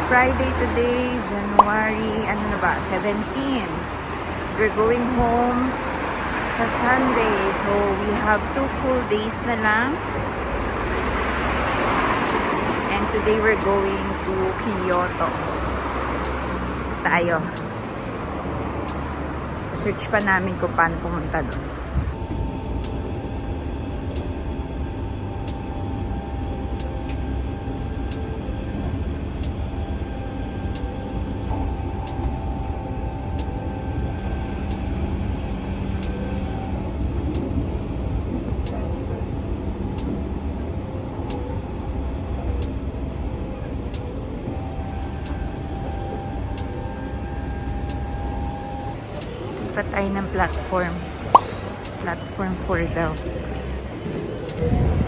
Friday today, January, ano na ba, 17. We're going home sa Sunday. So, we have 2 full days na lang. And today, we're going to Kyoto. So, tayo. So, search pa namin kung paano pumunta doon. Pa tayo ng platform. Platform 4 daw.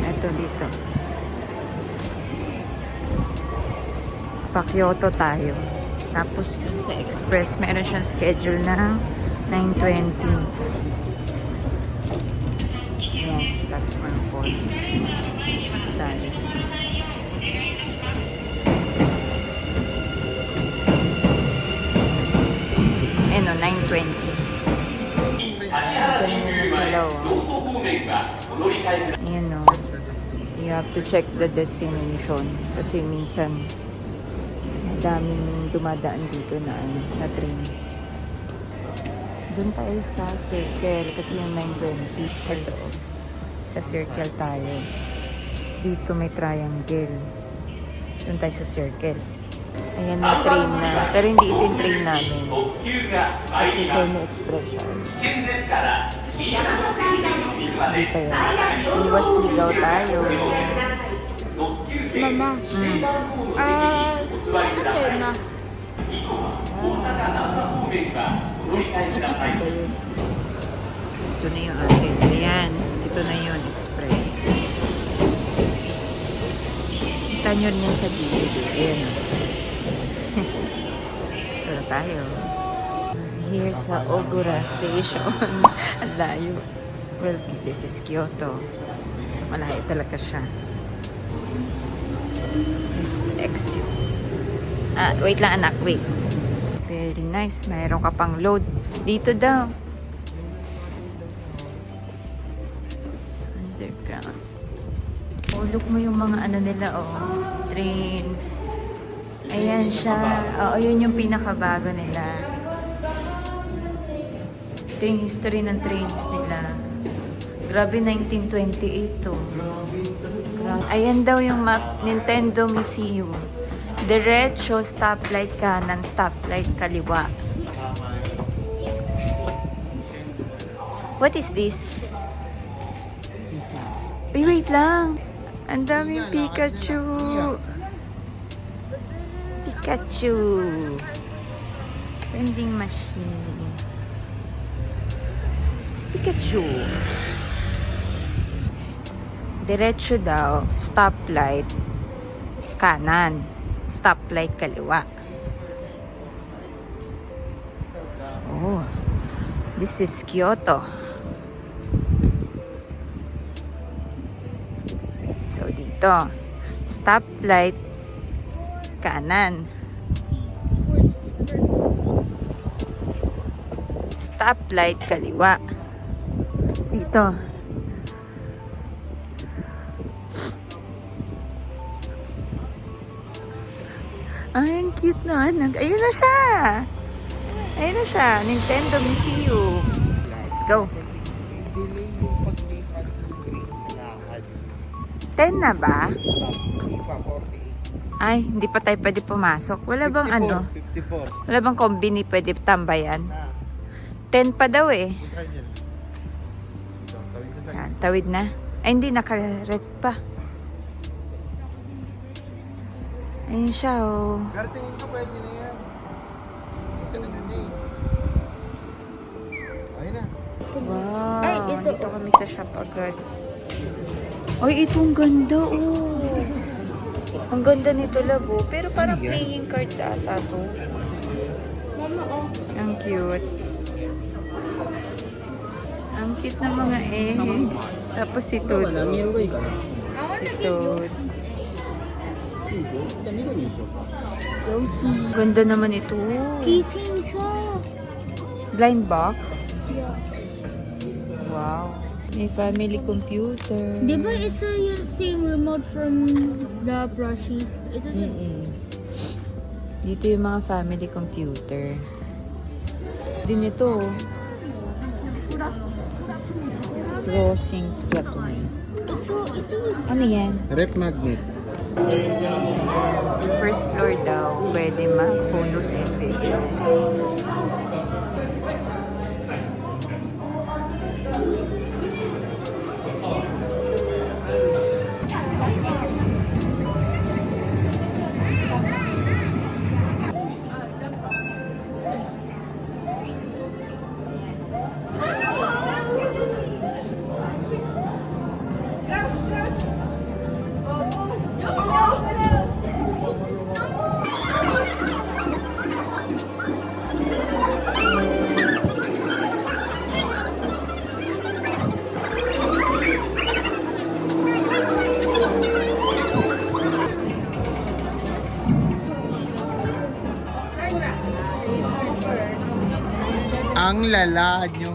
Ito dito. Pa Kyoto tayo. Tapos dun sa express, meron siyang schedule ng 9:20. Ayan, platform 4. Tayo. Ano, 9:20. Ganyan na sila, oh. Ayan, oh. You have to check the destination. Kasi minsan, daming dumadaan dito na, na trains. Doon tayo sa Circle. Kasi yung 9:20. Ito, oh. Sa Circle tayo. Dito may triangle. Doon tayo sa Circle. Ayan, may train na. Pero hindi ito yung train namin. Kasi semi-express siya. Hindi pa yun. Iwas ligaw tayo. Mama. Okay na. Ito na yung akin. Ayan. Ito na yung express. Kita nyo rin yan sa gilid. Ayan o. Ito na tayo. Here sa Ogura Station. Ang layo. Well, this is Kyoto. So, malayo talaga siya. This exit. Wait lang anak. Wait. Very nice. Mayroon ka pang load. Dito daw. Underground. Oh, look mo yung mga ano nila, oh. Trains. Ayan siya. Oo, yun yung pinakabago nila. Ito yung history ng trains nila. Grabe, 1928 to. Ayan daw yung Nintendo Museum. Diretso, stoplight kanan, stoplight kaliwa. What is this? Uy, wait lang. Ang daming Pikachu. Pikachu. Vending machine. Pikachu. Diretso daw. Stoplight. Kanan. Stoplight kaliwa. Oh. This is Kyoto. So, dito. Stoplight kanan. Stoplight kaliwa. Dito. Ay, ang cute na anak. Ayun na siya. Ayun na siya. Nintendo Museum. Let's go. 10 na ba? Ay, hindi pa tayo pwede pumasok. Wala bang 54, ano? 54. Wala bang combine pwede tambayan? 10 pa daw eh. Saan? Tawid na? Ay, hindi. Naka-red pa. Ayun siya, oh. Pero tingin ko pwede na yan. Kasi nandun eh. Ayun na. Wow. Ay, ito. Dito kami sa shop agad. Ay, itong ganda, oh. Ang ganda nito, labo. Pero parang Ano yan? playing cards ata to. Mama, oh. Ang cute. Ang cute ng mga eggs. Tapos si Toad. Si Toad. Yoshi. Ganda naman ito. Keychain siya. Blind box. Yeah. Wow. May family computer. Di ba ito yung same remote from the plushie? Ito din. Dito yung mga family computer. Din ito. Crossing Splatoon. Ito. Ano yan? Rep magnet. First floor daw. Pwede mag-photos and videos. Ang lala nyo.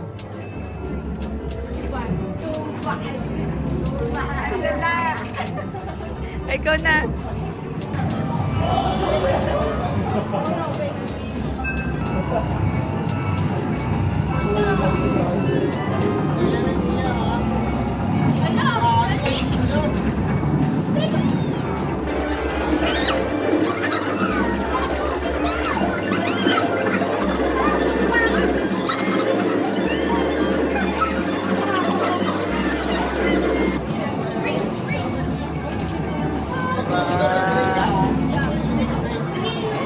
Ikaw na.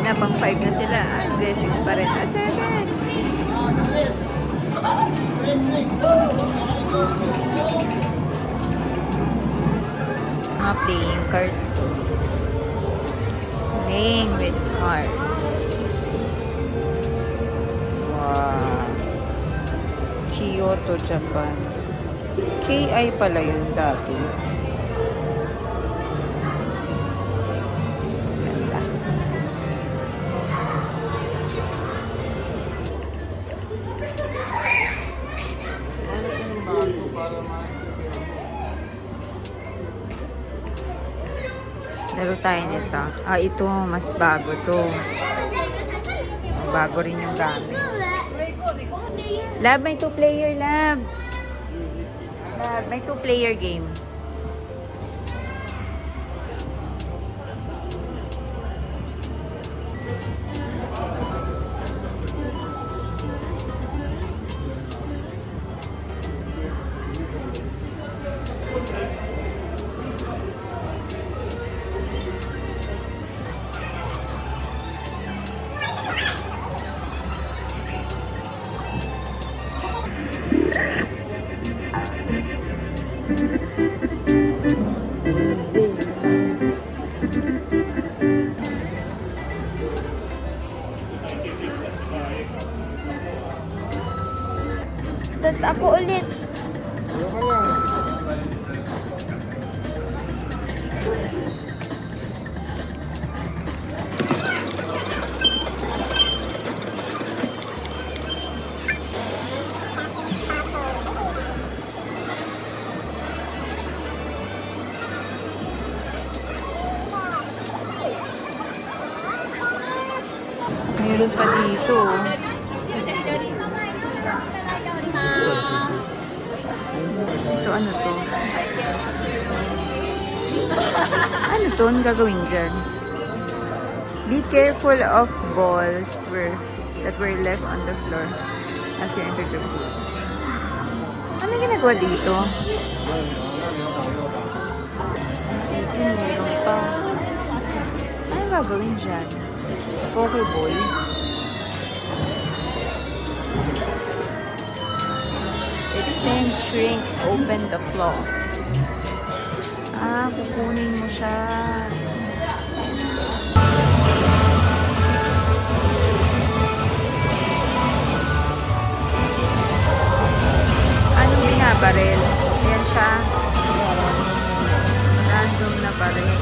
Na pang 5 na sila. 6 pa rin. 7. Mga playing cards. So. Playing with cards. Wow. Kyoto, Japan. KI pala yun dati. Ganda. Laro tayo nito. Ito, mas bago to. Bago rin yung gamit. Lab, may 2-player, Lab. Lab, may 2-player game. Ako ulit. Ayoko lang. Meron pa dito. Ito ano to? Ano to? Ano gagawin dyan? Be careful of balls that were left on the floor as you enter the pool. Ano ginagawa dito? Dito meron pa. Ano gagawin dyan? Pokeball? Extend, shrink, open the claw. Kukunin mo siya. Anong binabaril? Yan siya. Random na baril.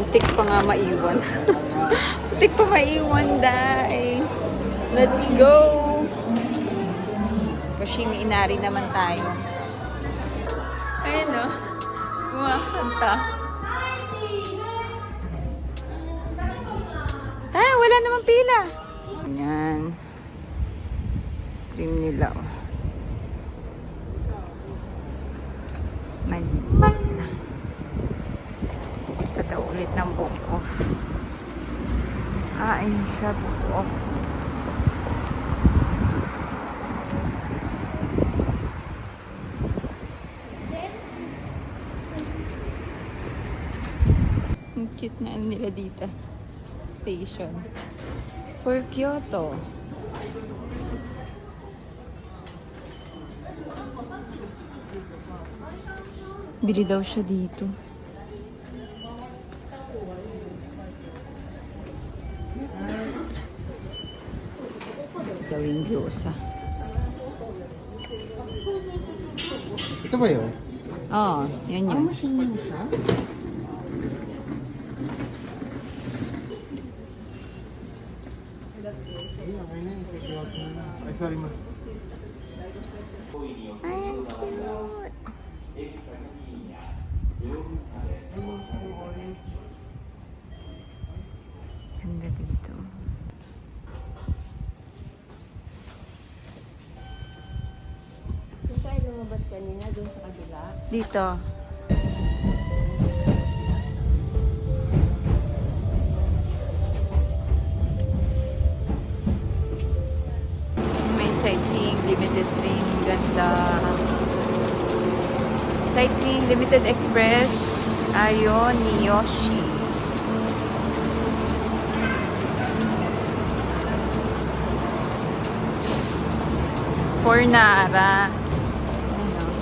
Muntik pa nga maiwan. Muntik pa maiwan, Day. Let's go! Fushimi Inari naman tayo. Ayun o. Kumakanta. Ah, wala namang pila. Ayan. Stream nila. Oh. Maliit. Ito daw ulit ng book off. Ah, ayun siya, book off. Ang cute na ano nila dito. Station. For Kyoto. Bili daw siya dito. Gawing gyoza. Ito ba yun? Oo, yan yun. Machine mo siya? Ay, okay na. Ay, sorry ma. Ay, ang cute. Ganda dito. Kung tayo lumabas kanina dun sa kabila. Dito. May sightseeing limited train. Ganda. Sightseeing limited express. Ayun, Niyoshi. For Nara. Ayun, oh.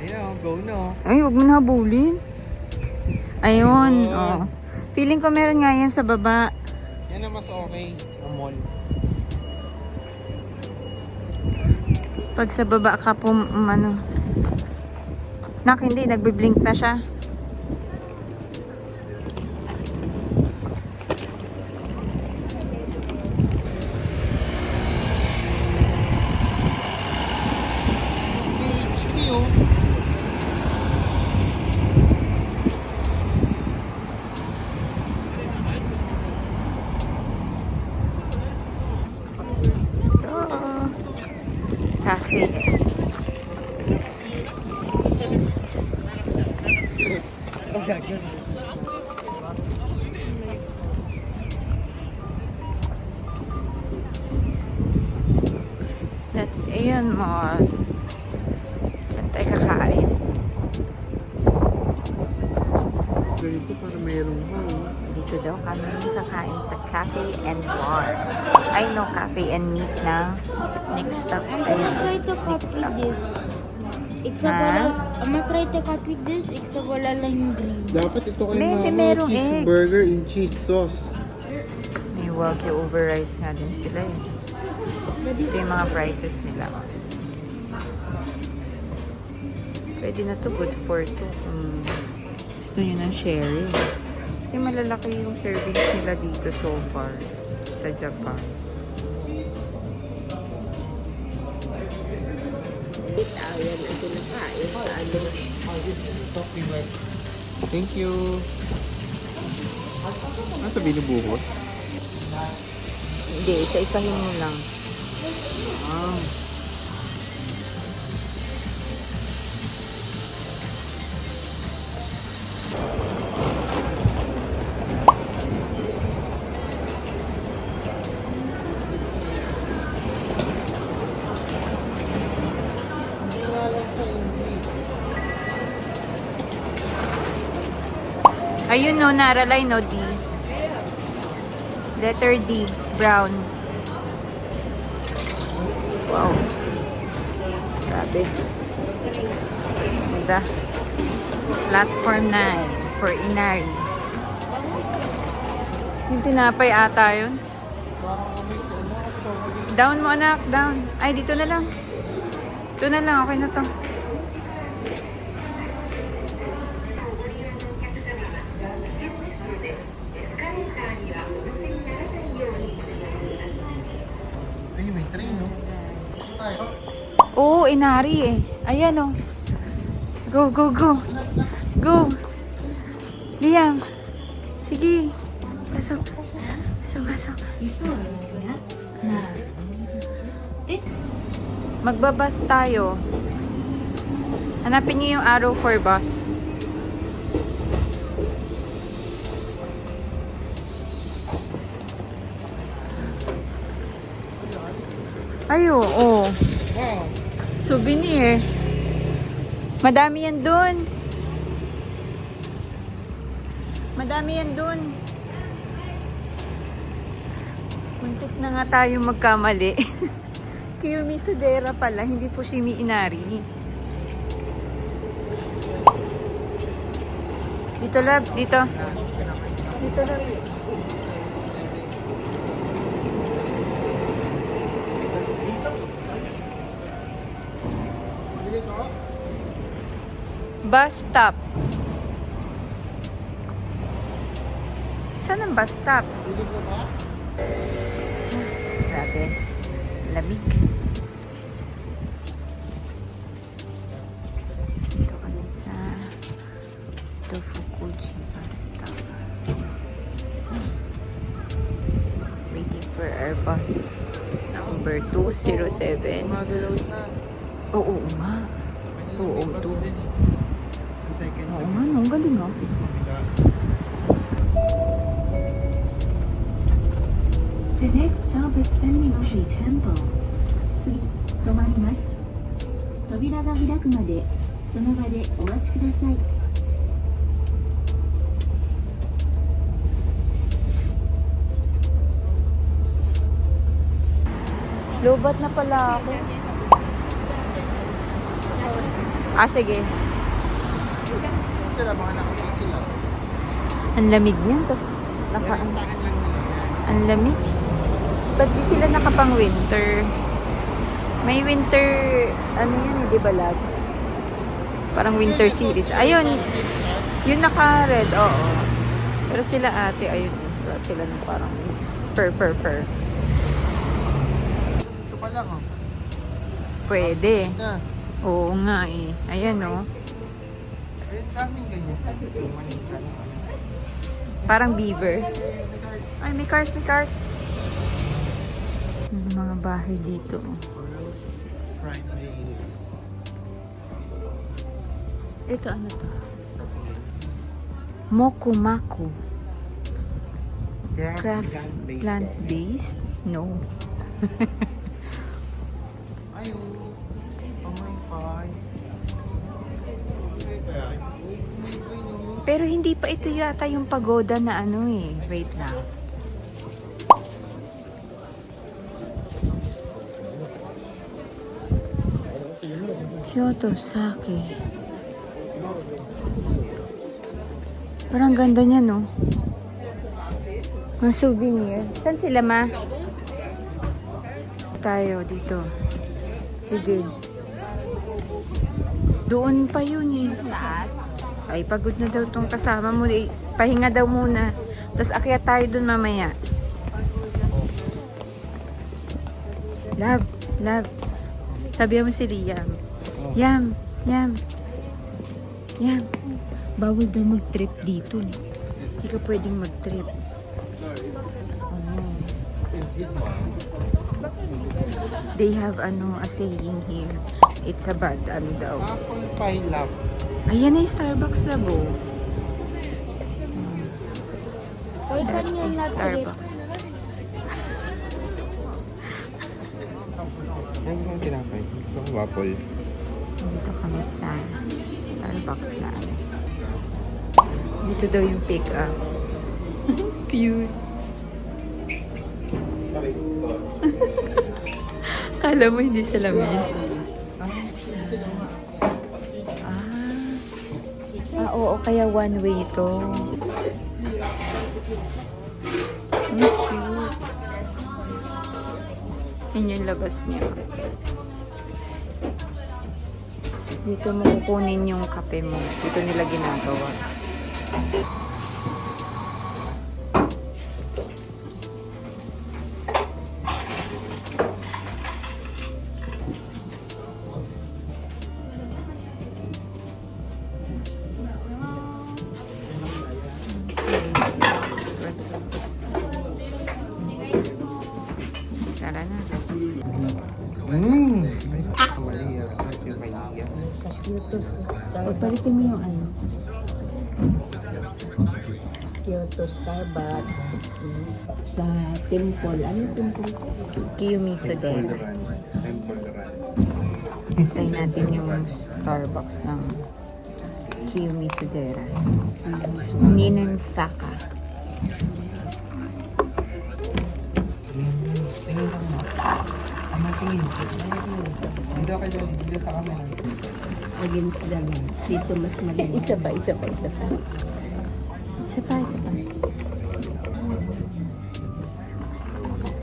Ayun na, go na. Ay, wag mo na habulin. Ayun, oh. Feeling ko meron nga yan sa baba. Yan na mas okay. Ang mall. Pag sa baba ka po, ano. Nak, hindi. Nagbiblink na siya. PHP oh. Ito. Cafe. That's Aeon Mall. Diyan tayo kakain. Ganito para mayroong mall. Dito daw kami kakain sa Cafe and Bar. Ay, no, Cafe and Meat na. Next stop. I'm Ayun. gonna try to Next copy stop. this. Except Ha? wala, I'm gonna try to copy this except wala lang yung green. Dapat ito kay Hindi, mama. merong egg. Cheeseburger in cheese sauce. May Wagyu over rice nga din sila eh. Ito yung mga prices nila. Pwede na to, good for two. Kung gusto nyo ng sharing. Kasi malalaki yung servings nila dito so far sa Japan. Thank you. Ano sa binubuhos? Hindi, isa-isahin mo lang. Ah. Ayun no, naralay no, D. Letter D, brown. Wow. Grabe. Ganda. Platform 9 for Inari. Yung tinapay ata yun. Down mo anak, down. Ay, dito na lang. Ito na lang, okay na to. Ay, may train, no? Ito tayo. Oo, inari eh. Ayan oh. Go, go, go. Go. Liam. Sige. Pasok. Pasok, pasok. Magbabas tayo. Hanapin niyo yung arrow for bus. Ay, oo. Wow. Souvenir. Madami yan dun. Madami yan dun. Muntik na nga tayo magkamali. Kiyomi Sudera pala, hindi Fushimi Inari. Dito lab, dito. Dito lab. Bili ko. Bus stop. Saan ang bus stop? Bili ko ba? Grabe. Lamig. Dito kami sa Tofukuchi bus stop. Waiting for our bus. Number 207. Magalaw isa. Oo nga. Kanina Oo, may bus to. din eh. Ang second Oo bus. nga, no, ang galing ah. The next stop is Senmyoshi Temple. 次、止まります。扉が開くまで、その場でお待ちください。 Lobat na pala ako. Ah, sige. Sila, mga nakapit sila. Ang lamig niyan. Tapos, Tahan lang nila yan. ang lamig. Ba't di sila nakapang winter? May winter, ano yan eh, di ba lag? Parang winter series. Ayun, yun naka-red, oo. Pero sila ate, ayun, wala sila na parang fur. Ito pa lang, oh. Pwede. Na. Oo nga eh. Ayan oh. Eh, sa amin ganyan. Manika. Parang beaver. Ay, may cars. May mga bahay dito. Friday. Ito, ano to? Mokumaku. Craft plant-based? No. Ayun. Pamaypay. Pero hindi pa ito yata yung pagoda na ano eh. Wait lang. Kyoto Sake. Parang ganda niya, no? Mga souvenir. Saan sila, ma? Tayo dito. Sige. Doon pa yun eh. Ay, pagod na daw tong kasama mo. Eh, pahinga daw muna. Tapos akyat tayo dun mamaya. Love. Sabi mo si Liam. Yam. Bawal daw mag-trip dito. Hindi ka pwedeng mag-trip. They have a saying here. It's a bad daw. Apple pie love. Ayan na yung Starbucks labo. Why can you not trip? Starbucks. Ano yung tinapay? Gusto ko waffle. Dito kami sa Starbucks na ano. Dito daw yung pick up. Cute. Kala mo hindi salamin. Oo, kaya one way ito. Cute. Yan yung labas niya. Dito mo kukunin yung kape mo. Dito nila ginagawa. Pagpalitin mo yung ano. Kyoto Starbucks. Sa temple. Ano temple? Kiyomiso din. Try natin yung Starbucks ng Kiyomiso Dera. Ninansaka. Dito kayo doon. Dito pa kami. Lagyan mo sila lang. Dito mas maliit. Isa pa. Isa pa.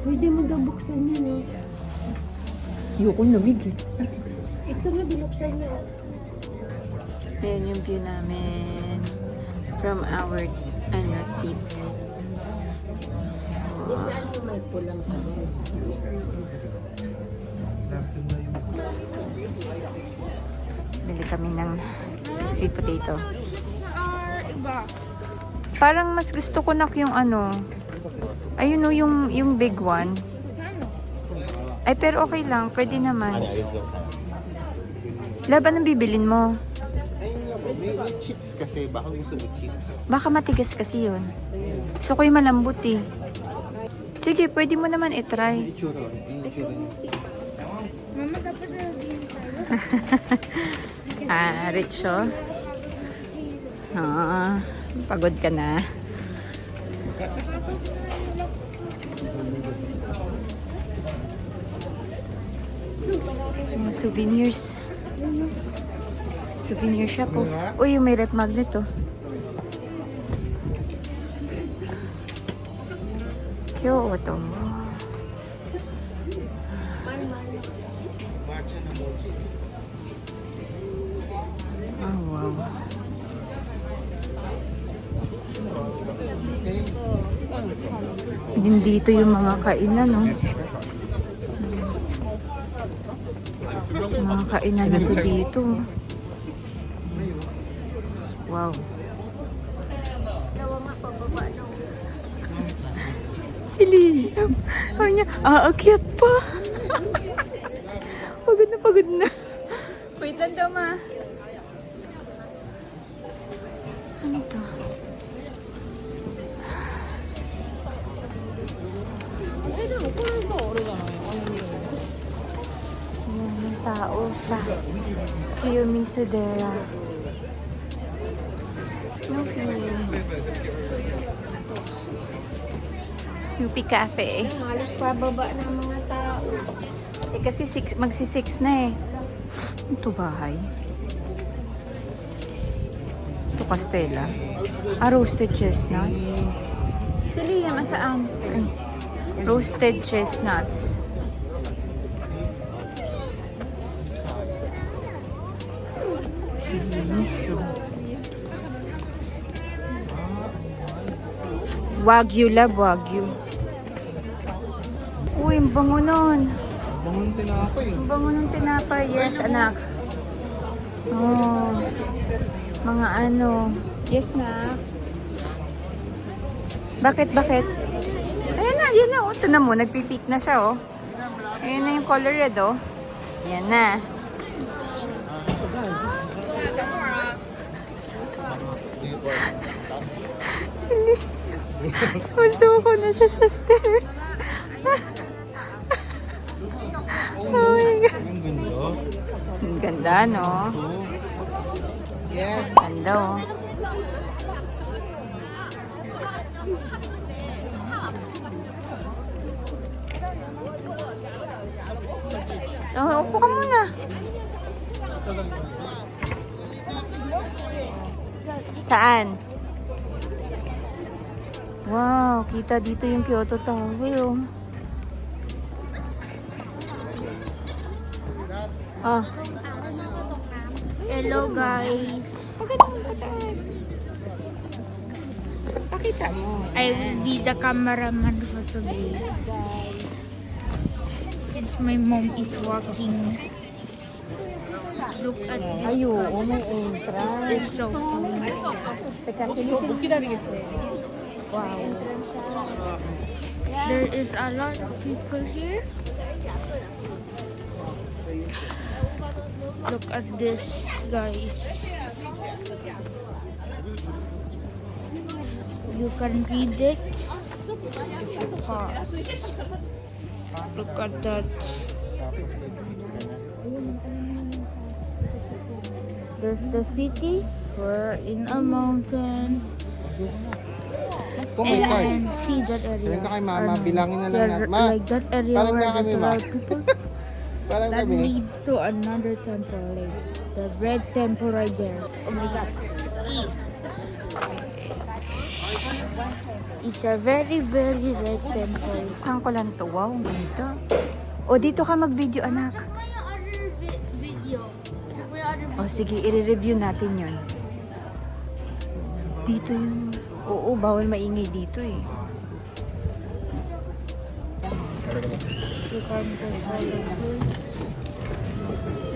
Pwede mo daw buksan yun eh. Ayoko lamig eh. Ito nga binuksan niya. Ayan yung view namin from our seat. Saan yung may pulang pa? Bili kami ng sweet potato. Iba. Parang mas gusto ko na yung ano. Ayun o, yung big one. Ay, pero okay lang. Pwede naman. Laban ang bibilin mo. Ayun lang po. May chips kasi. Baka gusto mo chips. Baka matigas kasi yun. Gusto ko yung malambot eh. Sige, pwede mo naman May itry. itsura. May itsura. Mama, dapat na din tayo. Rich oh. Pagod ka na. Mga souvenirs. Souvenir shop oh. Uy, yung may rep magnet oh. Kyoto. Matcha na mochi. Oh, wow. Okay. Din dito yung mga kainan, no? Mga kainan na to dito. Wow. Si Liam. Sabi niya, aakyat pa. Pagod na. Wait lang daw, ma. Ano to? Ayan yung tao sa Kiyomiso Dera. Snoopy Cafe. Halos pababa ng mga tao. Eh kasi magsi-6 na eh. Ito bahay. Ito Castella. Roasted chestnuts. Si Liam, saan? Roasted chestnuts. Miso. Wagyu, love Wagyu. Uy, ang bango nun. Bangon tinapay. Ang bango ng tinapay. Yes, anak. Oh. Mga ano. Yes, na. Bakit? Ayan na. Oh. Ito na mo, nagpipik na siya, oh. Ayan na yung color red, oh. Ayan na. Masuko na siya sa stairs. Oh my God. Ang ganda. Ang ganda, no? Yes. Ganda, oh. Oh, upo ka muna. Saan? Wow, kita dito yung Kyoto Tower, oh. Oh. Hello, guys. Pakita mo. I will be the cameraman for today. Since my mom is working. Look at this. Ayo, may entrance. It's so cool. Teka, wow. There is a lot of people here. Look at this, guys. You can read it. Pause. Look at that. Tapos ganyan. There's the city. We're in a mountain. Oh my God. And see that area. Sabihin ka kay Mama, bilangin na lang Yeah, natin. Ma, like that area parang where nga kami, there's a Ma. lot of people. Parang That kami. leads to another temple, like the red temple right there. Oh my God. It's a very, very red temple. Saan ko lang to? Wow, ang ganda. O, dito ka mag-video, anak. O, sige, i-review natin yun. Dito yung... Oo, bawal maingay dito eh. You can go follow this.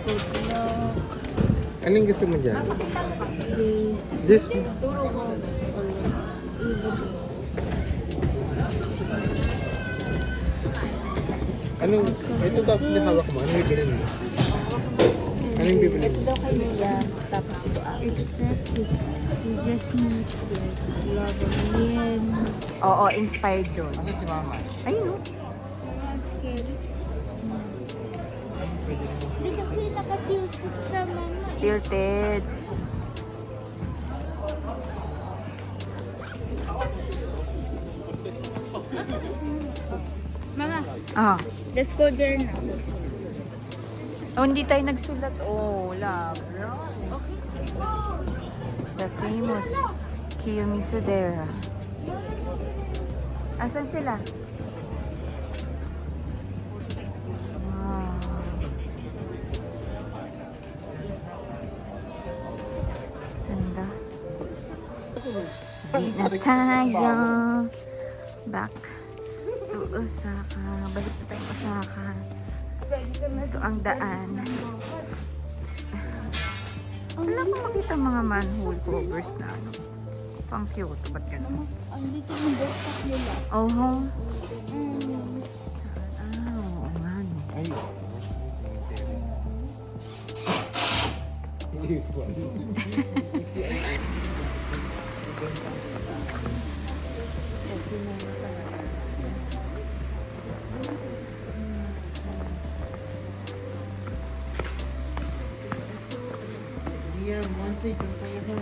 Good luck. Anong gusto mo dyan? This. This? Anong, ito tapos na hawak mo, anong bibili mo? Anong bibili mo? daw kay Lia, tapos ito Except this. You just need this. Love yen. Oo, inspired doon. Bakit si Mama? Ayun o. Hindi kasi nakatilt sa mama. Tilted. Mama, Ah. let's go there now. Oh, hindi tayo nagsulat. Oh, love. The famous Kiyomizu Dera. Asan sila? Wow. Ganda. Di na tayo. Back to Osaka. Balik na tayo Osaka. Ito ang daan. Wala ko makita mga manhole covers na ano. Pang cute. Ba't ganun? Andito yung backpack nila. Oh, ho. Mm. Oo nga no. Ay. Iya, monthly kan tayo ho.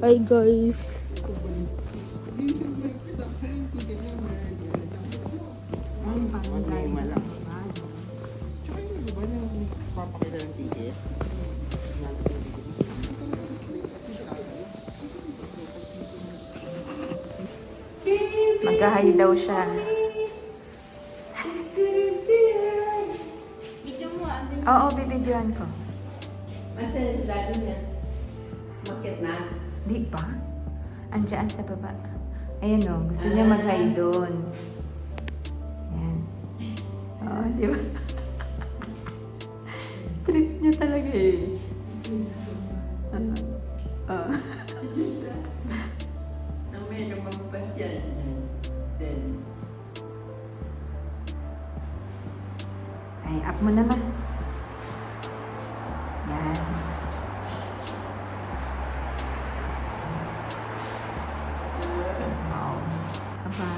Hi guys. Tsaka yun, di ba yung papakita ng ticket? Mag-hi daw siya. Video mo, andun. Oo, bibidyoan ko. Masa lalo niya? Bakit na? Di pa? Andiyan sa baba. Ayan o, gusto niya mag-hi doon. Ayan. Oo, di ba? Trip niya talaga eh. Nang medyo magpasyan. Then, Ay, up mo naman. Yan. Wow. Aba.